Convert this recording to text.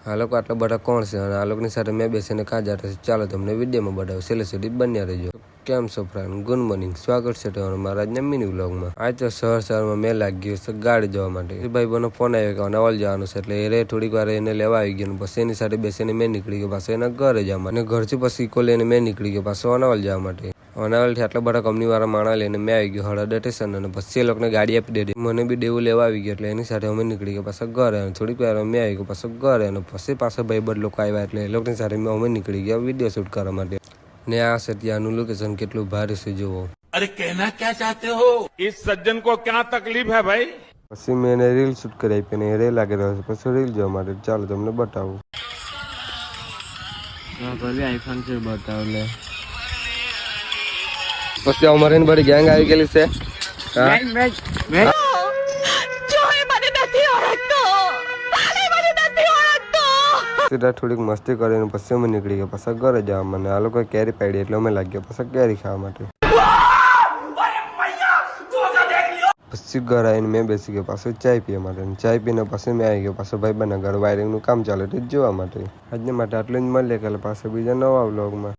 આ લોકો આટલા બધા કોણ છે અને આ લોકોની સાથે મેં બેસીને કાં જતા છે ચાલો તમને વિડીયોમાં બતાવું. છેલ્લે સુધી બન્યા રહેજો. કેમ છો ફ્રેન્ડ, ગુડ મોર્નિંગ, સ્વાગત છે તમારું મારા આજના મિની વ્લોગમાં. આજ તો સવારમાં મેં લાગી છે ગાડી જવા માટે. ભાઈ બનો ફોન આવ્યો કે અનાવલ જવાનું છે એટલે એ થોડીક વાર એને લેવા આવી ગયો. પછી એની સાથે બેસીને મેં નીકળી ગયો પાછો એના ઘરે જવા માટે. અને ઘરથી પછી ઇકો લઈને મેં નીકળી ગયો પાછો અનાવલ જવા માટે. અનાવલથી આટલા બધા કંપની વાળા માણા લઈને મેં આવી ગયો હળદ સ્ટેશન અને પછી એ લોકોને ગાડી આપી દીધી. મને બી દેવું લેવા આવી ગયો એટલે એની સાથે અમે નીકળી ગયા પાછા ઘરે. થોડીક વાર મેં આવી ગયો પાછો ઘરે અને પછી પાછા ભાઈ બધા લોકો આવ્યા એટલે એ લોકોની સાથે અમે નીકળી ગયા વિડીયો શૂટ કરવા માટે. ને આ છે ત્યાંનું લોકેશન કેટલું ભારે છે જુઓ. अरे कहना क्या चाहते हो? इस सज्जन को क्या तकलीफ है भाई? પછી મેં એને રીલ શૂટ કરી આપી ને રે લાગી રહ્યો છે. પછી રીલ જોવા માટે ચાલો તમને બતાવું. આઈફોન છે બતાવ લે. પછી અમારે બધી ગેંગ આવી ગયેલી છે. સીધા થોડીક મસ્તી કરીને પછી અમે નીકળી ગયા પાછા ઘરે જવા મને. આ લોકો કેરી પાડી એટલે અમે લાગ્યા પાછા કેરી ખાવા માટે. પછી ઘર આવીને મેં બેસી ગયો પાછું ચાય પીવા માટે. ચાય પીને પછી મેં આવી ગયો પાછો ભાઈ બના ઘર વાયરિંગનું કામ ચાલે તે જોવા માટે. આજને માટે આટલું જ મળીએ કાલે પાછા બીજા નવા વ્લોગમાં.